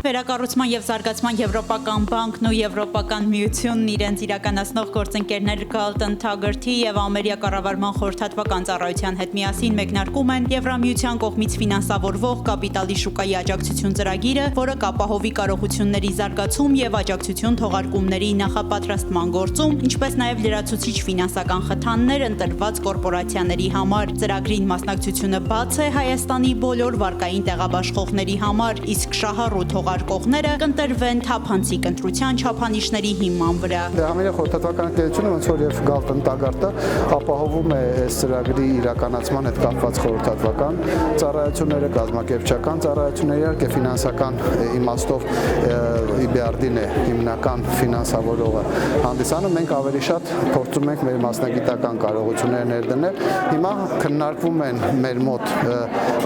Վերակառուցման և զարգացման Եվրոպական բանկն ու Եվրոպական միությունն իրենց իրականացնող գործընկերներ Galton Tagerty և Ամերիկա կառավարման խորհրդատվական ծառայության հետ միասին մեկնարկում են Եվրամիության կողմից ֆինանսավորվող կապիտալի շուկայի աջակցություն ծրագիրը, որը կապահովի կարողությունների զարգացում և աջակցություն թողարկումների նախապատրաստման գործում, ինչպես նաև լրացուցիչ ֆինանսական խթաններ ընտրված կորպորացիաների համար։ Ծրագրին մասնակցությունը բաց է Հայաստանի բոլոր վարկային տեղաբաշխողների համար, իսկ շահառու թողարկողները կընտրվեն թափանցիկ ընտրության չափանիշների հիման վրա։ Ամերիկայի խորհրդատվական ընկերությունը ոնց որ եւ Galton Tagerty ապահովում է այս ծրագրի իրականացման հետ կապված խորհրդատվական ծառայությունները, կազմակերպչական ծառայությունները, իհարկե ֆինանսական իմաստով EBRD-ն է հիմնական ֆինանսավորողը հանդիսանում։ Մենք ավելի շատ փորձում ենք մեր մասնագիտական կարողությունները ներդնել։ Հիմա քննարկվում են մեր մոտ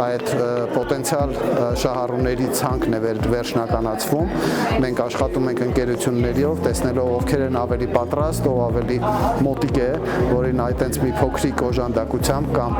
այդ պոտենցիալ շահառուների ցանկն է վերջնականացվում։ Մենք աշխատում ենք ընկերություններով, տեսնելով ովքեր են ավելի պատրաստ, ով ավելի մոտիկ է, որին այտենց մի փոքրիկ օժանդակությամբ կամ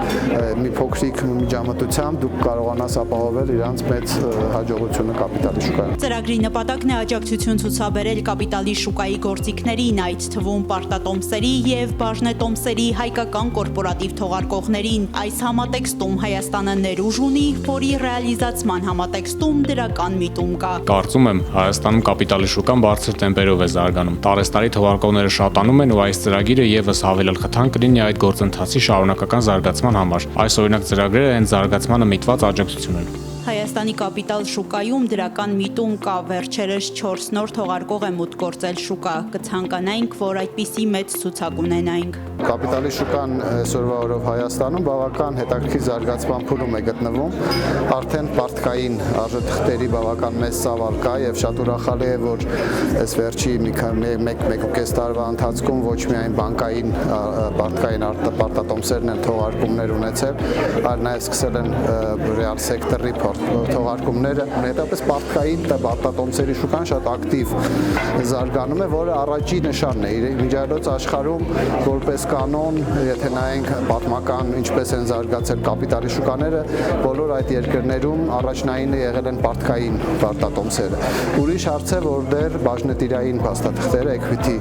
մի փոքրիկ միջամտությամբ դուք կարողանաս ապահովել իրանց մեծ հաջողությունը կապիտալի շուկայում։ Ծրագրի նպատակն է աջակցություն ցուցաբերել կապիտալի շուկայի գործիքներին, այդ թվում պարտատոմսերի և բաժնետոմսերի հայկական կորպորատիվ թողարկողներին։ Այս համատեքստում Հայաստանը ներուժ ունի, որի ռեալիզացման համատեքստում դրական միտում կա։ Կարծում եմ, Հայաստանում կապիտալի շուկան բարձր տեմպերով է զարգանում։ Տարեստարի թողարկողները շատանում են ու այս ծրագիրը եւս հավելել խթան կլինի այդ գործընթացի շարունակական զարգացման համար։ Այս օրինակ ծրագրերը հենց զարգացմանը միտված աջակցություն են։ Հայաստանի կապիտալ շուկայում դրական միտում կա, վերջերս 4 նոր թողարկող է մուտք գործել շուկա, կցանկանայինք, որ այդպիսի մեծ ցուցակ ունենայինք։ Կապիտալի շուկան այսօրվա օրով Հայաստանում բավական հետաքրքիր զարգացման փուլում է գտնվում։ Արդեն պարտքային արժեթղթերի բավական մեծ ծավալ կա եւ շատ ուրախալի է, որ այս վերջի մեկ-մեկ տարվա ընթացքում ոչ միայն բանկային պարտքային պարտատոմսերն են թողարկումներ ունեցել, այլ նաեւ սկսել են ռեալ սեկտորի թողարկումները, հետապես պարտքային պարտատոմսերի շուկան շատ ակտիվ զարգանում է, որը առաջի նշանն է միջազգային աշխարհում որպես կանոն, եթե նայենք պատմական ինչպես են զարգացել կապիտալի շուկաները, բոլոր այդ երկրներում առաջնայինը եղել են պարտքային պարտատոմսերը։ Ուրիշ հարց է, որ դեռ բաժնետիրային փաստաթղթերը, equity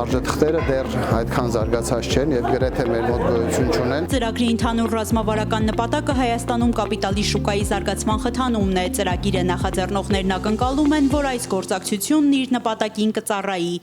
արժեթղթերը դեռ այդքան զարգացած չեն եւ գրեթե մեր մոտ գոյություն չունեն։ Ծրագրի ընդհանուր ռազմավարական նպատակը Հայաստանում կապիտալի շուկայի զարգացման խթանումն է։ Ծրագիրը նախաձեռնողներն ակնկալում են, որ այս գործակցությունն իր նպատակին կծառայի։